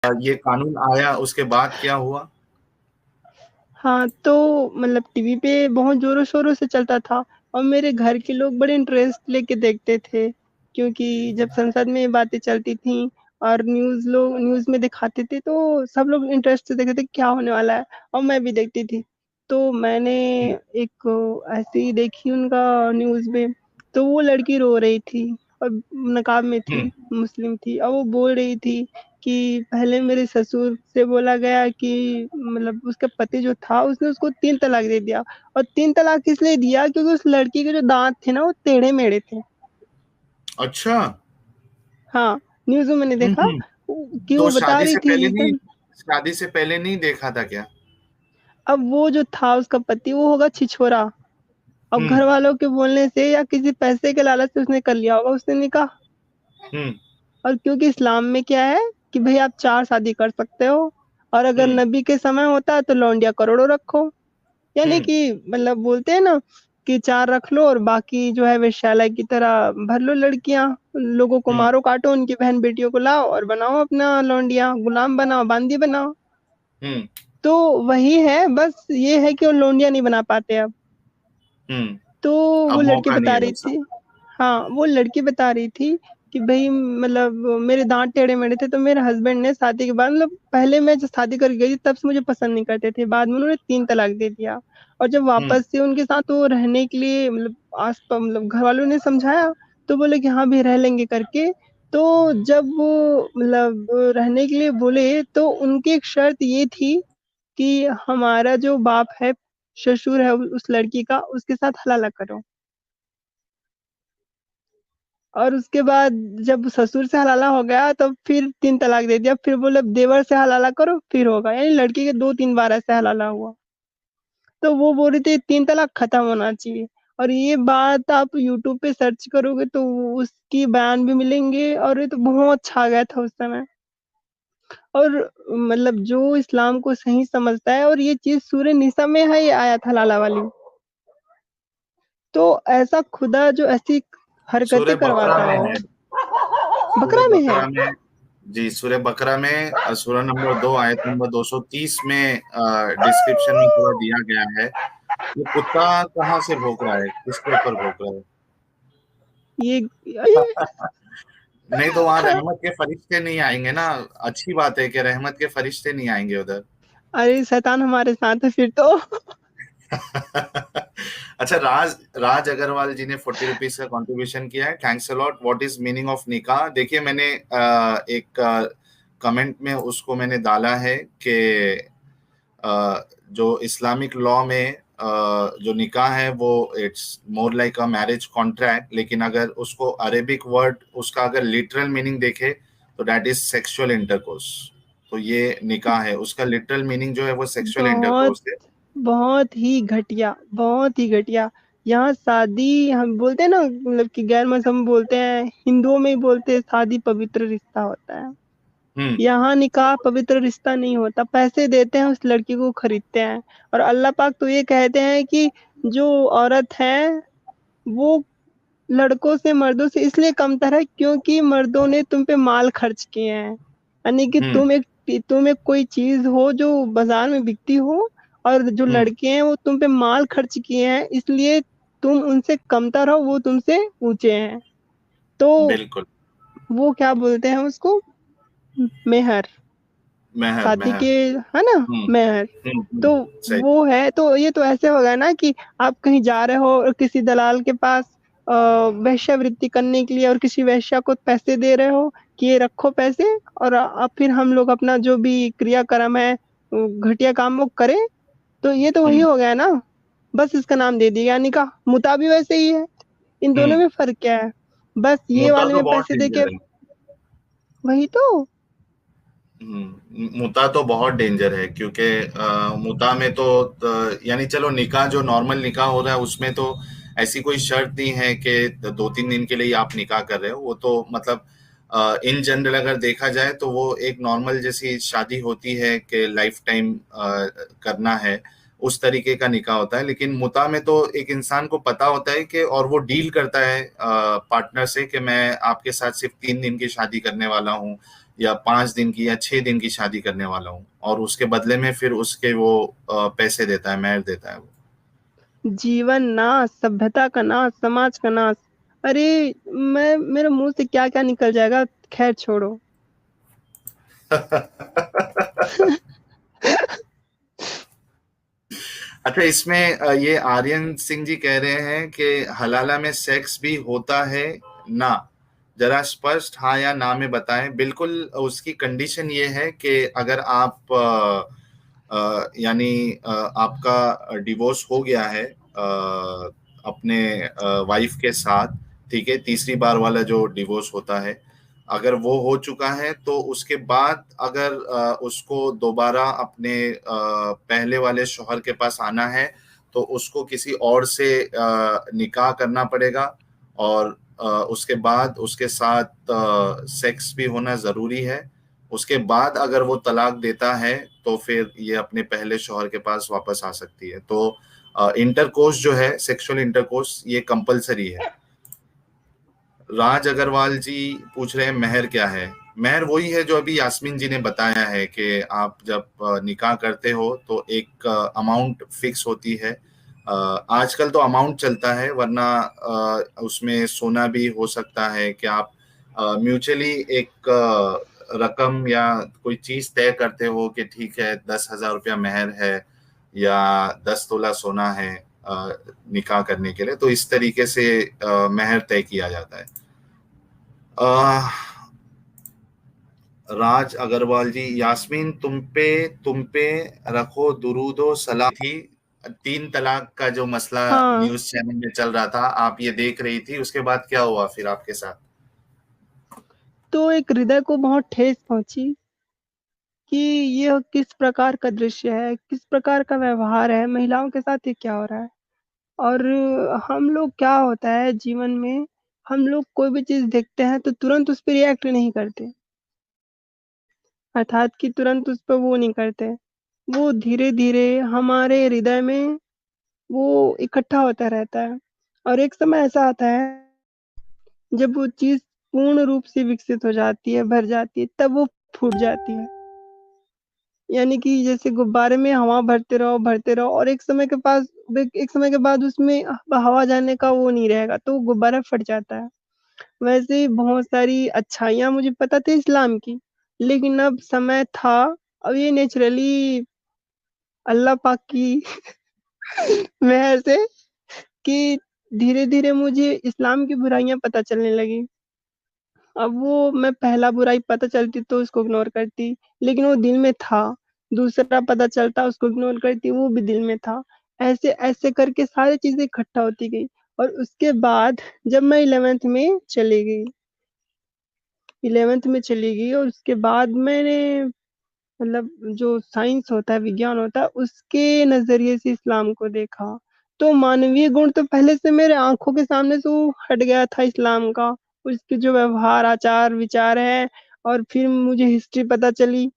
ये कानून आया उसके बाद क्या हुआ? हाँ, तो मतलब टीवी पे बहुत ज़ोरों-शोरों से चलता था और मेरे घर के लोग बड़े इंटरेस्ट लेके देखते थे, क्योंकि जब संसद में ये बातें चलती थीं और न्यूज़ में दिखाते थे, तो सब लोग इंटरेस्ट से देखते थे क्या होने वाला है, और मैं भी देखती थी। तो मैंने एक ऐसे ही देखी उनका न्यूज़ में, तो वो लड़की रो रही थी और नकाब में थी, हम्म। मुस्लिम थी, और वो बोल रही थी कि पहले मेरे ससुर से बोला गया कि मतलब उसका पति जो था उसने उसको 3 तलाक दे दिया, और 3 तलाक इसलिए दिया क्योंकि उस लड़की के जो दाँत थे ना वो टेढ़े-मेढ़े थे। अच्छा। हाँ, न्यूज़ में मैंने देखा हम्म। कि तो वो बता रही थी रीज़न। शादी से पहले नहीं देखा था क्या? अब वो जो था उसका पति वो होगा छिछोरा, और हम्म। घर वालों के बोलने से या किसी पैसे के लालच से उसने कर लिया होगा उसने निकाह। हम्म। और क्योंकि इस्लाम में क्या है कि भई आप 4 शादी कर सकते हो, और अगर हम्म। नबी के समय होता है तो लौंडिया करोड़ों रखो। यानी हम्म। कि मतलब बोलते हैं ना कि 4 रख लो और बाकी जो है वेश्यालय की तरह भर लो लड़कियाँ, लोगों को हम्म। मारो काटो, उनकी बहन-बेटियों को लाओ और बनाओ अपना लौंडिया, गुलाम बनाओ, बांदी बनाओ। हम्म। तो वही है, बस ये है कि वो लौंडिया नहीं बना पाते अब। हम्म। तो वो अब लड़की मौका नहीं बता है रही वैसा। थी, हाँ, वो लड़की बता रही थी कि भई मतलब मेरे दाँत टेढ़े-मेढ़े थे, तो मेरे हस्बैंड ने शादी के बाद मतलब पहले मैं जब शादी करके गई थी तब से मुझे पसंद नहीं करते थे, बाद में उन्होंने 3 तलाक दे दिया। और जब हम्म। वापस से उनके साथ वो रहने के लिए मतलब मतलब घरवालों ने समझाया, तो बोले कि हाँ, भई रह लेंगे करके। तो जब वो मतलब रहने के लिए बोले, तो उनकी एक शर्त ये थी कि हमारा जो बाप है, ससुर है उस लड़की का, उसके साथ हलाला करो। और उसके बाद जब ससुर से हलाला हो गया तो फिर 3 तलाक दे दिया, फिर बोले देवर से हलाला करो फिर होगा, यानी लड़की के 2-3 बार ऐसे हलाला हुआ। तो वो बोल रही थी 3 तलाक खत्म होना चाहिए, और ये बात आप यूट्यूब पे सर्च करोगे तो उसकी बयान भी मिलेंगे, और ये तो बहुत छा गया था उस समय। और मतलब जो इस्लाम को सही समझता है, और ये चीज़ सूरह निसा में है ये आयत हलाला वाली। तो ऐसा खुदा जो ऐसी सूरह हरकतें बकरा करवाता में हो। है। सूरह बकरा में है? बकरा में। जी, सूरह बकरा में सूरह नंबर 2 आयत नंबर 230 में डिस्क्रिप्शन में पूरा दिया गया है। ये कुत्ता कहाँ से भौंक रहा है, किसके ऊपर भौंक रहा है? ये नहीं तो वहां रहमत के फरिश्ते नहीं आएंगे ना। अच्छी बात है कि रहमत के फरिश्ते नहीं आएंगे उधर। अरे शैतान हमारे साथ है फिर तो। अच्छा, राज राज अग्रवाल जी ने 40 रुपीज का कंट्रीब्यूशन किया है। Thanks a lot. What is meaning of निकाह? देखिए, मैंने एक कमेंट में उसको मैंने डाला है कि जो इस्लामिक लॉ में जो निकाह है वो it's more like a marriage contract, लेकिन अगर उसको अरेबिक वर्ड उसका अगर लिटरल मीनिंग देखे तो दैट इज सेक्सुअल इंटरकोर्स। तो ये निकाह है, उसका लिटरल मीनिंग जो है वो सेक्सुअल बहुत इंटरकोर्स है। बहुत ही घटिया, बहुत ही घटिया। यहाँ शादी हम बोलते हैं ना, मतलब कि गैर मज़हब में बोलते हैं, हिंदुओं में ही बोलते हैं शादी पवित्र रिश्ता होता है। हम्म। यहाँ निकाह पवित्र रिश्ता नहीं होता, पैसे देते हैं उस लड़की को खरीदते हैं। और अल्लाह पाक तो ये कहते हैं कि जो औरत है वो लड़कों से मर्दों से इसलिए कमतर है क्योंकि मर्दों ने तुम पे माल खर्च किए हैं, यानी कि हम्म। तुम एक कोई चीज हो जो बाजार में बिकती हो, और जो हम्म। लड़के हैं वो तुम पे माल खर्च किए हैं, इसलिए तुम उनसे कमतर हो, वो तुमसे ऊंचे हैं। तो बिल्कुल। वो क्या बोलते हैं उसको, मेहर, मेहर शादी मेहर। के, है ना, हम्म। मेहर। तो सही। वो है, तो ये तो ऐसे होगा ना कि आप कहीं जा रहे हो और किसी दलाल के पास वेश्यावृत्ति करने के लिए, और किसी वेश्या को पैसे दे रहे हो कि ये रखो पैसे, और अब फिर हम लोग अपना जो भी क्रियाक्रम है घटिया काम वो करें। तो ये तो वही हम्म। हो गया ना, बस इसका नाम दे दिया निकाह। मुता भी वैसे ही है, इन दोनों हम्म। में फर्क क्या है? बस ये मुता वाले तो में बहुत पैसे देके, डेंजर है। वही तो। मुता तो बहुत डेंजर है, क्योंकि मुता में तो यानी चलो निकाह जो नॉर्मल निकाह हो रहा है उसमें तो ऐसी कोई शर्त नहीं है कि 2-3 दिन के लिए आप निकाह कर रहे हो। वो तो मतलब इन जनरल अगर देखा जाए तो वो एक नॉर्मल जैसी शादी होती है कि लाइफ टाइम करना है, उस तरीके का निकाह होता है। लेकिन मुता में तो एक इंसान को पता होता है कि, और वो डील करता है पार्टनर से कि मैं आपके साथ सिर्फ 3 दिन की शादी करने वाला हूँ, या 5 दिन की या 6 दिन की शादी करने वाला हूँ, और उसके बदले में फिर उसके वो पैसे देता है, मेहर देता है वो। जीवन नाश, सभ्यता का नाश, समाज का नाश। अरे मैं मेरे मुंह से क्या क्या निकल जाएगा, खैर छोड़ो। अच्छा, इसमें ये आर्यन सिंह जी कह रहे हैं कि हलाला में सेक्स भी होता है ना, जरा स्पष्ट हाँ या ना में बताएं। बिल्कुल, उसकी कंडीशन ये है कि अगर आप यानी आपका डिवोर्स हो गया है अपने वाइफ के साथ, ठीक है, तीसरी बार वाला जो डिवोर्स होता है, अगर वो हो चुका है तो उसके बाद अगर उसको दोबारा अपने पहले वाले शौहर के पास आना है तो उसको किसी और से निकाह करना पड़ेगा, और उसके बाद उसके साथ सेक्स भी होना जरूरी है। उसके बाद अगर वो तलाक देता है तो फिर ये अपने पहले शौहर के पास वापस आ सकती है। तो इंटरकोर्स जो है, सेक्सुअल इंटरकोर्स, ये कंपलसरी है। राज अग्रवाल जी पूछ रहे हैं महर क्या है। महर वही है जो अभी यास्मीन जी ने बताया है कि आप जब निकाह करते हो तो एक अमाउंट फिक्स होती है। आजकल तो अमाउंट चलता है, वरना उसमें सोना भी हो सकता है कि आप म्यूचुअली एक रकम या कोई चीज तय करते हो कि ठीक है 10,000 रुपया महर है या 10 तोला सोना है निकाह करने के लिए, तो इस तरीके से महर तय किया जाता है। राज अग्रवाल जी, यास्मीन तुम पे रखो दुरूदो सलाम थी। 3 तलाक का जो मसला हाँ, न्यूज चैनल में चल रहा था, आप ये देख रही थी, उसके बाद क्या हुआ फिर आपके साथ? तो एक हृदय को बहुत ठेस पहुंची कि ये किस प्रकार का दृश्य है, किस प्रकार का व्यवहार है, महिलाओं के साथ ये क्या हो रहा है। और हम लोग क्या होता है जीवन में, हम लोग कोई भी चीज देखते हैं तो तुरंत उस पर रिएक्ट नहीं करते, अर्थात कि तुरंत उस पर वो नहीं करते। वो धीरे धीरे हमारे हृदय में वो इकट्ठा होता रहता है, और एक समय ऐसा आता है जब वो चीज पूर्ण रूप से विकसित हो जाती है, भर जाती है, तब वो फूट जाती है। यानी कि जैसे गुब्बारे में हवा भरते रहो, और एक समय के बाद उसमें हवा जाने का वो नहीं रहेगा, तो वो गुब्बारा फट जाता है। वैसे ही बहुत सारी अच्छाइयाँ मुझे पता थी इस्लाम की, लेकिन अब समय था, अब ये नेचुरली अल्लाह पाक की मेहर से कि धीरे-धीरे मुझे इस्लाम की बुराइयाँ पता चलने लगी। अब वो मैं पहला बुराई पता चलती तो उसको इग्नोर करती, लेकिन वो दिल में था। दूसरा पता चलता उसको इग्नोर करती, वो भी दिल में था। ऐसे-ऐसे करके सारी चीज़ें इकट्ठा होती गई, और उसके बाद जब मैं 11th में चली गई और उसके बाद मैंने मतलब जो साइंस होता है, विज्ञान होता है, उसके नज़रिए से इस्लाम को देखा। तो मानवीय गुण तो पहले से मेरे आँखों के सामने से वो हट गया था इस्लाम का। उसके जो व्यवहार, आचार, विचार हैं, और फिर मुझे हिस्ट्री पता चली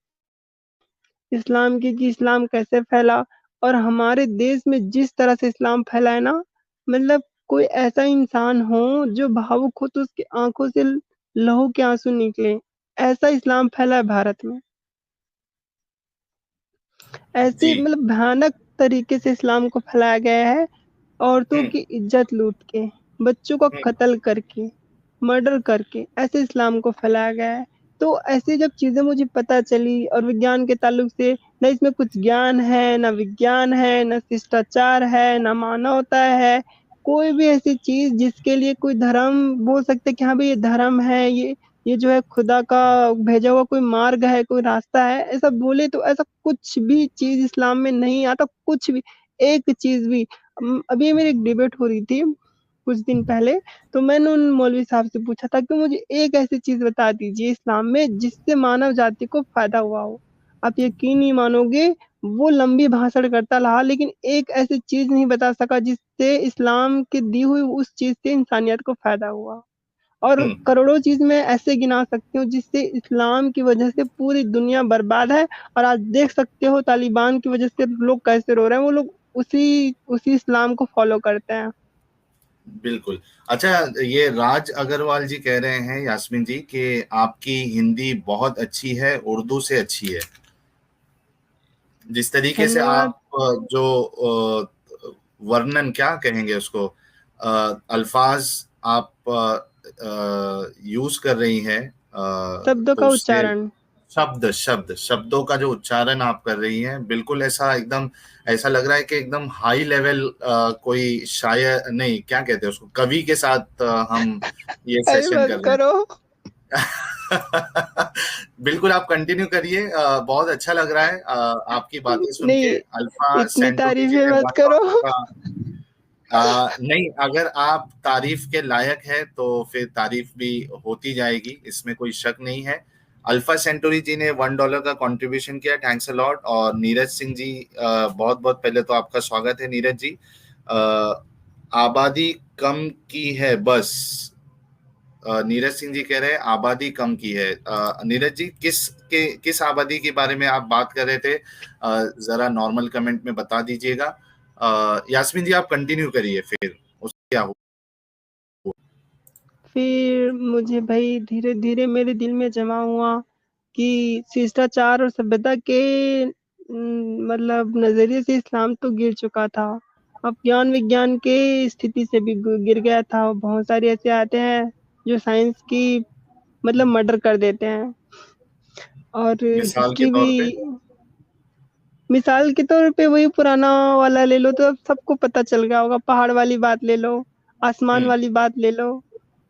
इस्लाम की कि इस्लाम कैसे फैला, और हमारे देश में जिस तरह से इस्लाम फैला है ना, मतलब कोई ऐसा इंसान हो जो भावुक हो तो उसकी आँखों से लहू के आँसू निकले। ऐसा इस्लाम फैला है भारत में। ऐसे जी। मतलब भयानक तरीके से इस्लाम को फैलाया गया है, औरतों हम्म। की इज्जत लूट के, बच्चों का हम्म। कत्ल करके, मर्डर करके ऐसे इस्लाम को फैलाया गया है। तो ऐसी जब चीजें मुझे पता चली, और विज्ञान के ताल्लुक से न इसमें कुछ ज्ञान है, न विज्ञान है, न शिष्टाचार है, न मानवता है, कोई भी ऐसी चीज जिसके लिए कोई धर्म बोल सकते कि हाँ भाई ये धर्म है, ये जो है खुदा का भेजा हुआ कोई मार्ग है, कोई रास्ता है, ऐसा बोले तो ऐसा कुछ भी चीज इस्लाम में नहीं आता, कुछ भी, एक चीज भी। अभी मेरी एक डिबेट हो रही थी कुछ दिन पहले, तो मैंने उन मौलवी साहब से पूछा था कि मुझे एक ऐसी चीज बता दीजिए इस्लाम में जिससे मानव जाति को फायदा हुआ हो। आप यकीन नहीं मानोगे, वो लंबी भाषण करता रहा, लेकिन एक ऐसी चीज नहीं बता सका जिससे इस्लाम की दी हुई उस चीज से इंसानियत को फायदा हुआ। और हम्म। करोड़ों चीज मैं ऐसे गिना सकती हूँ जिससे इस्लाम की वजह से पूरी दुनिया बर्बाद है। और आज देख सकते हो तालिबान की वजह से लोग कैसे रो रहे हैं, वो लोग उसी उसी इस्लाम को फॉलो करते हैं। बिल्कुल। अच्छा, ये राज अग्रवाल जी कह रहे हैं यास्मीन जी कि आपकी हिंदी बहुत अच्छी है, उर्दू से अच्छी है। जिस तरीके से धन्यवाद। आप जो वर्णन क्या कहेंगे उसको, अल्फाज आप यूज कर रही हैं, शब्दों तो का उससे उच्चारण। शब्दों का जो उच्चारण आप कर रही हैं, बिल्कुल ऐसा एकदम ऐसा लग रहा है कि एकदम हाई लेवल कोई शायर नहीं, क्या कहते हैं उसको, कवि के साथ हम ये अरे सेशन बस कर रहे हैं। करो। बिल्कुल, आप कंटिन्यू करिए, बहुत अच्छा लग रहा है आपकी बातें सुन के। नहीं, अल्फा इतनी सेंटोरी जी तारीफें ने मत वन करो। डॉलर का नहीं, अगर आप तारीफ के लायक है तो फिर तारीफ भी होती जाएगी, इसमें कोई शक नहीं है। अल्फा सेंटोरी जी ने $1 का कंट्रीब्यूशन किया, थैंक्स अ लॉट। और नीरज सिंह जी, बहुत बहुत पहले तो आपका स्वागत है नीरज जी। अ, आबादी कम की है बस, नीरज सिंह जी कह रहे हैं आबादी कम की है। नीरज जी, किस आबादी के बारे में आप बात कर रहे थे, जरा नॉर्मल कमेंट में बता दीजिएगा। यास्मीन जी आप कंटिन्यू करिए, फिर उसका क्या हुआ। फिर मुझे भाई धीरे-धीरे मेरे दिल में जमा हुआ कि शिष्टाचार और सभ्यता के मतलब नज़रिए से इस्लाम तो गिर चुका था। अब ज्ञान विज्ञान के स्थिति से भी गिर गया था। बहुत सारे ऐसे आते हैं जो साइंस की मतलब मर्डर कर देते हैं। और मिसाल के हिस्ट्री भी तौर पे। मिसाल के तौर पे वही पुराना वाला ले लो तो अब सबको पता चल गया होगा। पहाड़ वाली बात ले लो, आसमान हम्म। वाली बात ले लो,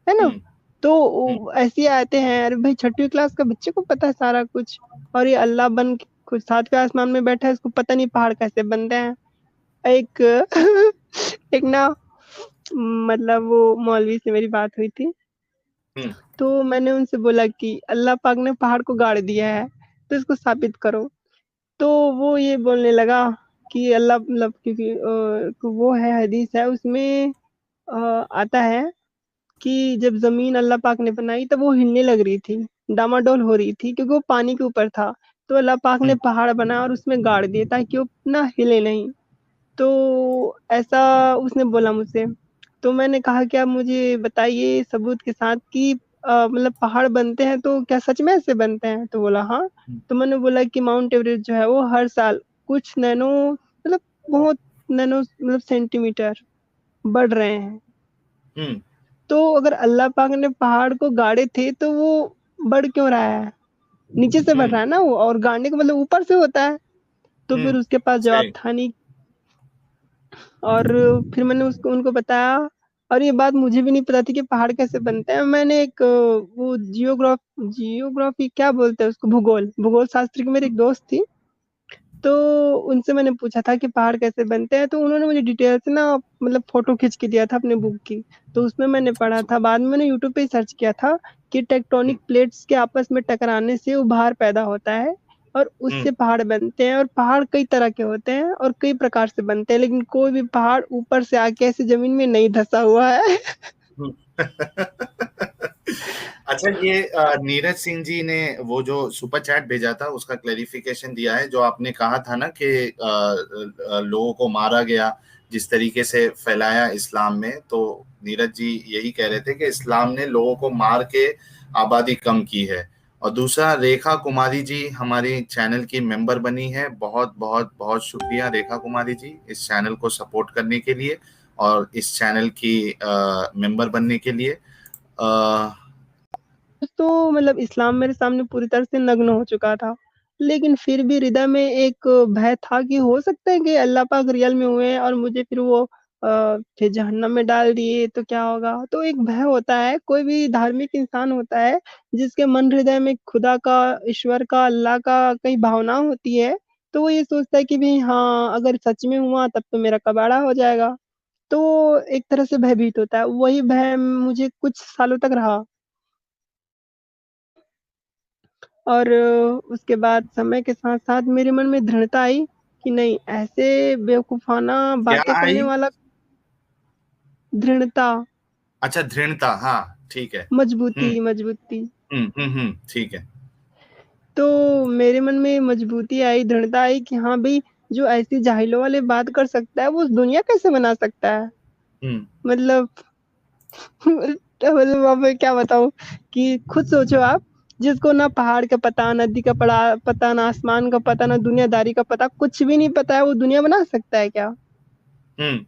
है ना? हम्म। तो हम्म। ऐसे ही आते हैं, अरे भाई 6वीं क्लास का बच्चे को पता है सारा कुछ। और ये अल्लाह बन के खुद 7वें आसमान में बैठा है, इसको पता नहीं पहाड़ कैसे बनते हैं। एक एक ना मतलब वो मौलवी से मेरी बात हुई थी। हम्म। तो मैंने उनसे बोला कि अल्लाह पाक ने पहाड़ को गाड़ दिया है, तो इसको साबित करो। तो वो ये बोलने लगा कि अल्लाह मतलब क्योंकि वो है हदीस है उसमें आता है कि जब ज़मीन अल्लाह पाक ने बनाई तब वो हिलने लग रही थी, डामाडोल हो रही थी क्योंकि वो पानी के ऊपर था। तो अल्लाह पाक ने हम्म। पहाड़ बनाया और उसमें गाड़ दिए ताकि वो ना हिले नहीं। तो ऐसा उसने बोला मुझसे। तो मैंने कहा कि आप मुझे बताइए सबूत के साथ कि मतलब पहाड़ बनते हैं तो क्या सच में ऐसे बनते हैं? तो बोला हाँ। तो मैंने बोला कि माउंट एवरेस्ट जो है वो हर साल कुछ नैनो मतलब बहुत नैनो मतलब सेंटीमीटर बढ़ रहे हैं। हम्म। तो अगर अल्लाह पाक ने पहाड़ को गाड़े थे तो वो बढ़ क्यों रहा है? नीचे से बढ़ हम्म। रहा है ना वो, और गाड़ने का मतलब ऊपर से होता है। तो फिर उसके पास जवाब सही। था नहीं। और फिर मैंने उसको उनको बताया। और ये बात मुझे भी नहीं पता थी कि पहाड़ कैसे बनते हैं। मैंने एक वो जियोग्राफी क्या बोलते हैं उसको, भूगोल भूगोल शास्त्री की मेरी एक दोस्त थी। तो उनसे मैंने पूछा था कि पहाड़ कैसे बनते हैं, तो उन्होंने मुझे डिटेल से ना मतलब फ़ोटो खींच के दिया था अपने बुक की। तो उसमें मैंने पढ़ा था, बाद में मैंने यूट्यूब पे ही सर्च किया था कि टेक्टोनिक प्लेट्स के आपस में टकराने से उभार पैदा होता है और हम्म। उससे पहाड़ बनते हैं। और पहाड़ कई तरह के होते हैं और कई प्रकार से बनते हैं, लेकिन कोई भी पहाड़ ऊपर से आके ऐसे ज़मीन में नहीं धँसा हुआ है। अच्छा, ये नीरज सिंह जी ने वो जो सुपर चैट भेजा था उसका क्लेरिफिकेशन दिया है, जो आपने कहा था ना कि लोगों को मारा गया, जिस तरीके से फैलाया इस्लाम में, तो नीरज जी यही कह रहे थे कि इस्लाम ने लोगों को मार के आबादी कम की है। और दूसरा, रेखा कुमारी जी हमारी चैनल की मेंबर बनी है, बहुत बहुत बहुत शुक्रिया रेखा कुमारी जी इस चैनल को सपोर्ट करने के लिए और इस चैनल की मेंबर बनने के लिए। तो मतलब इस्लाम मेरे सामने पूरी तरह से नग्न हो चुका था। लेकिन फिर भी हृदय में एक भय था कि हो सकता है कि अल्लाह पाक रियल में हुए हैं और मुझे फिर वो फिर जहन्नम में डाल दिए तो क्या होगा? तो एक भय होता है, कोई भी धार्मिक इंसान होता है जिसके मन हृदय में खुदा का, ईश्वर का, अल्लाह का कई भावना होती है, तो वो ये सोचता है कि भई हाँ, अगर सच में हुआ तब तो मेरा कबाड़ा हो जाएगा। तो एक तरह से भयभीत होता है। वही भय मुझे कुछ सालों तक रहा। और उसके बाद समय के साथ-साथ मेरे मन में दृढ़ता आई कि नहीं, ऐसे बेवकूफ़ाना क्या बातें करने आई? वाला दृढ़ता, अच्छा, दृढ़ता, हाँ ठीक है। मजबूती मजबूती। ठीक है। तो मेरे मन में मजबूती आई, दृढ़ता आई कि हाँ भई, जो ऐसी जाहिलों वाली बात कर सकता है, वो दुनिया कैसे बना सकता है? हुँ। मतलब मतलब अब मैं क्या बताऊँ कि खुद सोचो आप, जिसको ना पहाड़ का पता, नदी का पता, ना आसमान का पता, ना दुनियादारी का पता, कुछ भी नहीं पता है, वो दुनिया बना सकता है क्या? हुँ,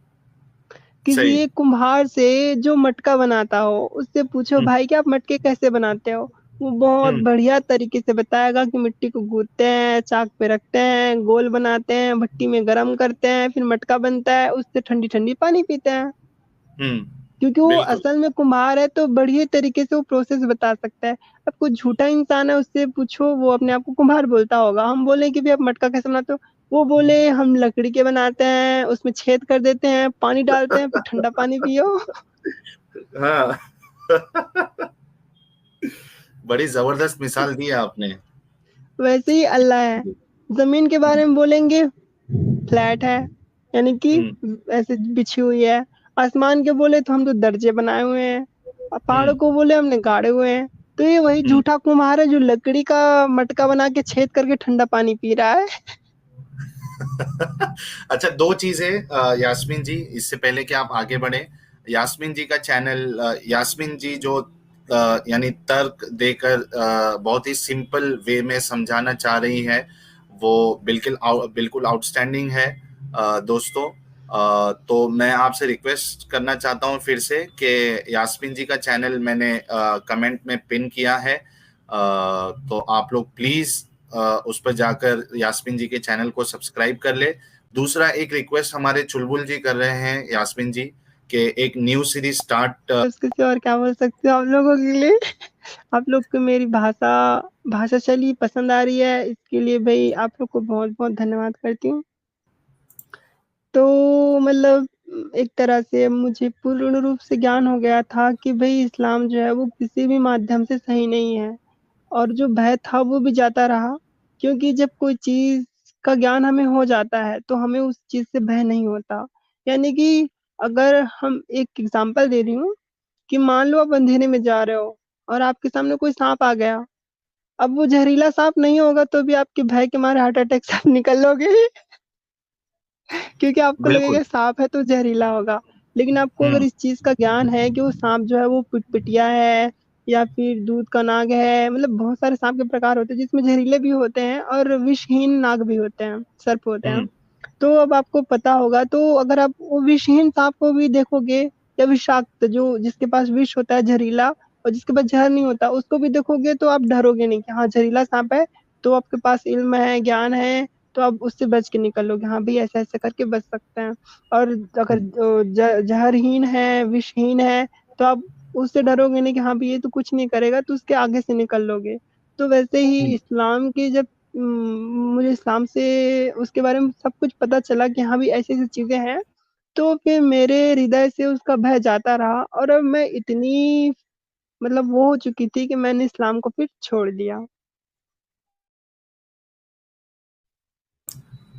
किसी सही। एक कुम्हार से जो मटका बनाता हो, उससे पूछो हुँ, भाई कि आप मटके कैसे बनाते हो? वो बहुत हुँ, बढ़िया तरीके से बताएगा कि मिट्टी को गूँथते हैं, चाक पे रखते हैं, गोल बनाते हैं, भट्टी में गरम करते हैं, फिर मटका बनता है, उससे ठंडी-ठंडी पानी पीते हैं। हुँ, क्योंकि वो बिल्कुल। असल में कुम्हार है तो बढ़िया तरीके से वो प्रोसेस बता सकता है। अब कोई झूठा इंसान है उससे पूछो वो अपने आप को कुम्हार बोलता होगा। हम बोले कि भई आप मटका कैसे बनाते हो? वो बोले हम लकड़ी के बनाते हैं, उसमें छेद कर देते हैं, पानी डालते हैं, फिर ठंडा पानी पियो। हाँ। बड़ी ज़बरदस्त मिसाल दी है आपने। वैसे ही अल्लाह है। जी। ज़मीन के हुँ, बारे में बोलेंगे फ्लैट है, यानी कि हुँ, ऐसे बिछी हुई है। आसमान के बोले तो हम तो दर्जे बनाए हुए हैं। हुँ, पहाड़ों को बोले हमने गाड़े हुए हैं। तो ये वही हुँ। झूठा कुम्हार है जो लकड़ी का मटका बना के छेद करके ठंडा पानी पी रहा है। अच्छा, 2 चीज़ें यास्मीन जी, इससे पहले कि आप आगे बढ़ें, यास्मीन जी का चैनल यास्मीन जी जो यानी तर्क देकर बहुत ही सिंपल वे में समझाना चाह रही हैं, वो बिल्कुल आउटस्टैंडिंग है दोस्तों। तो मैं आपसे रिक्वेस्ट करना चाहता हूँ फिर से कि यास्मीन जी का चैनल मैंने कमेंट में पिन किया है। तो आप लोग प्लीज़ उस पर जाकर यास्मीन जी के चैनल को सब्सक्राइब कर ले। दूसरा एक रिक्वेस्ट हमारे चुलबुल जी कर रहे हैं यास्मीन जी कि एक न्यू सीरीज स्टार्ट। बस किसी और क्या बोल सकती हूँ आप लोगों के लिए। आप लोग को मेरी भाषा शैली पसंद आ रही है, इसके लिए भई आप लोग को बहुत-बहुत धन्यवाद करती हूँ। तो मतलब एक तरह से मुझे पूर्ण रूप से ज्ञान हो गया था कि भई इस्लाम जो है वो किसी भी माध्यम से सही नहीं है और जो भय था वो भी जाता रहा क्योंकि जब कोई चीज़ का ज्ञान हमें हो जाता है तो हमें उस चीज़ से भय नहीं होता। यानी कि अगर हम एक एग्ज़ाम्पल दे रही हूँ कि मान लो आप अंधेरे में जा रहे हो और आपके सामने कोई साँप आ गया। अब वो ज़हरीला साँप नहीं होगा तो भी आपके भय के मारे हार्ट अटैक से आप निकल लोगे। क्योंकि आपको बिल्कुल। लगेगा साँप है तो ज़हरीला होगा। लेकिन आपको अगर हुँ, इस चीज़ का ज्ञान है कि वो साँप जो है वो पिटपिटिया है या फिर दूध का नाग है, मतलब बहुत सारे साँप के प्रकार होते हैं जिसमें ज़हरीले भी होते हैं और विषहीन नाग भी होते हैं, सर्प होते हैं। हुँ, तो अब आपको पता होगा तो अगर आप वो विषहीन साँप को भी देखोगे या विषाक्त जो जिसके पास विष होता है ज़हरीला और जिसके पास ज़हर नहीं होता, उसको भी देखोगे तो आप डरोगे नहीं कि हाँ, ज़हरीला साँप है, तो आपके पास इल्म है, ज्ञान है, तो आप उससे बच के निकलोगे। हाँ, भई ऐसे-ऐसे करके बच सकते हैं। और अगर हुँ, ज़हरहीन है, विषहीन है, तो आप उससे डरोगे नहीं कि हाँ, भई ये तो कुछ नहीं करेगा, तो उसके आगे से निकल लोगे। तो वैसे ही हुँ। इस्लाम की जब मुझे इस्लाम से उसके बारे में सब कुछ पता चला कि हाँ, भई ऐसी-ऐसी चीज़ें हैं, तो फिर मेरे हृदय से उसका भय जाता रहा और अब मैं इतनी मतलब वो हो चुकी थी कि मैंने इस्लाम को फिर छोड़ दिया।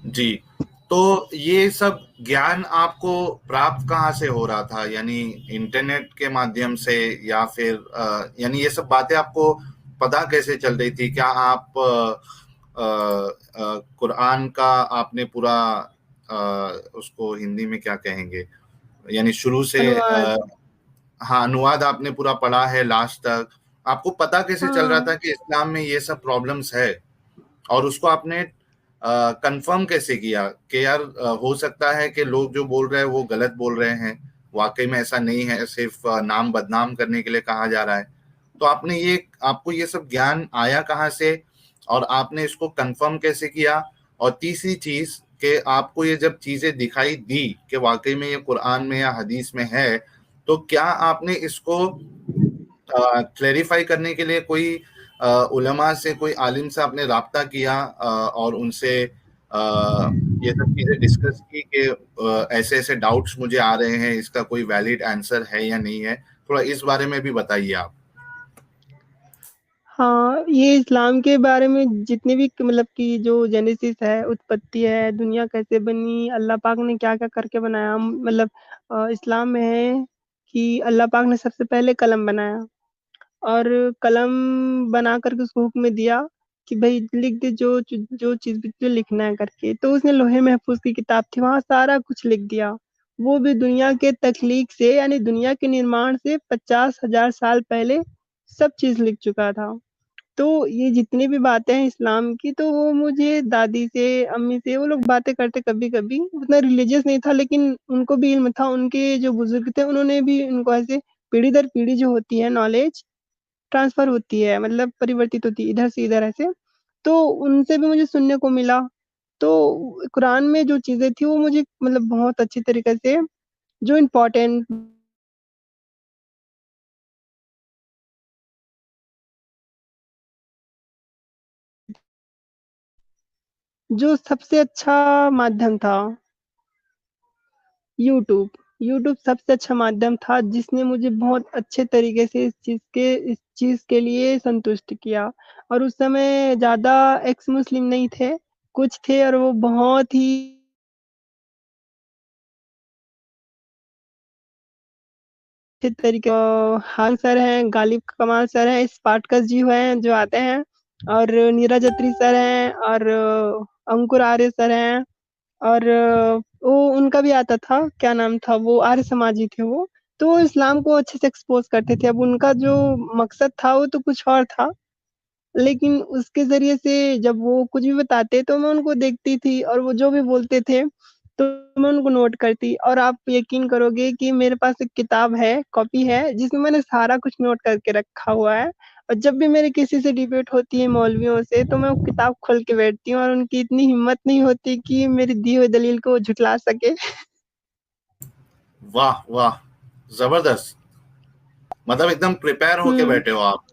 जी। तो ये सब ज्ञान आपको प्राप्त कहाँ से हो रहा था? यानी इंटरनेट के माध्यम से या फिर यानी ये सब बातें आपको पता कैसे चल रही थी? क्या आप कुरान का आपने पूरा उसको हिंदी में क्या कहेंगे? यानी शुरू से अनुवाद हाँ, अनुवाद आपने पूरा पढ़ा है लास्ट तक। आपको पता कैसे चल रहा हाँ। था कि इस्लाम में ये सब प्रॉब्लम्स है? और उसको आपने कंफर्म कैसे किया कि यार हो सकता है कि लोग जो बोल रहे हैं वो गलत बोल रहे हैं, वाकई में ऐसा नहीं है, सिर्फ नाम बदनाम करने के लिए कहा जा रहा है। तो आपको ये सब ज्ञान आया कहाँ से और आपने इसको कंफर्म कैसे किया? और तीसरी चीज कि आपको ये जब चीजें दिखाई दी कि वाकई में ये कुरान में या हदीस में है, तो क्या आपने इसको क्लेरिफाई करने के लिए कोई उलमा से, कोई आलिम से आपने राब्ता किया और उनसे ये सब चीज़ें डिस्कस की कि ऐसे-ऐसे डाउट्स मुझे आ रहे हैं, इसका कोई वैलिड आंसर है या नहीं है? थोड़ा इस बारे में भी बताइए आप। हाँ, ये इस्लाम के बारे में जितने भी मतलब कि जो जेनेसिस है, उत्पत्ति है, दुनिया कैसे बनी, अल्लाह पाक ने क्या-क्या करके बनाया मतलब इस्लाम में है कि अल्लाह पाक ने सबसे पहले कलम बनाया और कलम बना कर के उसको हुक्म दिया कि भई लिख दे जो चीज़ भी तुझे लिखना है करके। तो उसने लौहे महफूज़ की किताब थी, वहाँ सारा कुछ लिख दिया। वो भी दुनिया के तख्लीक से यानी दुनिया के निर्माण से 50,000 साल पहले सब चीज़ लिख चुका था। तो ये जितनी भी बातें हैं इस्लाम की, तो वो मुझे दादी से, अम्मी से, वो लोग बातें करते कभी-कभी, उतना रिलीजियस नहीं था लेकिन उनको भी इल्म था, उनके जो बुज़ुर्ग थे उन्होंने भी उनको ऐसे पीढ़ी दर पीढ़ी जो होती है नॉलेज ट्रांसफ़र होती है, मतलब परिवर्तित होती है इधर से इधर ऐसे, तो उनसे भी मुझे सुनने को मिला। तो कुरान में जो चीज़ें थी वो मुझे मतलब बहुत अच्छी तरीके से जो इम्पोर्टेंट जो सबसे अच्छा माध्यम था यूट्यूब। यूट्यूब सबसे अच्छा माध्यम था जिसने मुझे बहुत अच्छे तरीके से इस चीज़ के लिए संतुष्ट किया और उस समय ज़्यादा एक्स मुस्लिम नहीं थे, कुछ थे और वो बहुत ही अच्छे तरीके हाल सर हैं, गालिब कमाल सर हैं, स्पार्टकस जी हैं जो आते हैं और नीरज अत्री सर हैं और अंकुर आर्य सर हैं और वो उनका भी आता था, क्या नाम था वो, आर्य समाजी थे वो। तो वो इस्लाम को अच्छे से एक्सपोज़ करते थे। अब उनका जो मकसद था वो तो कुछ और था, लेकिन उसके ज़रिए से जब वो कुछ भी बताते तो मैं उनको देखती थी और वो जो भी बोलते थे, तो मैं उनको नोट करती और आप यकीन करोगे कि मेरे पास एक किताब है, कॉपी है, जिसमें मैंने सारा कुछ नोट करके रखा हुआ है और जब भी मेरी किसी से डिबेट होती है मौलवियों से, तो मैं वो किताब खोल के बैठती हूँ और उनकी इतनी हिम्मत नहीं होती कि मेरी दी हुई दलील को झुठला सके। वाह वाह, जबरदस्त। मतलब एकदम प्रिपेयर होके हुँ। बैठे हो आप।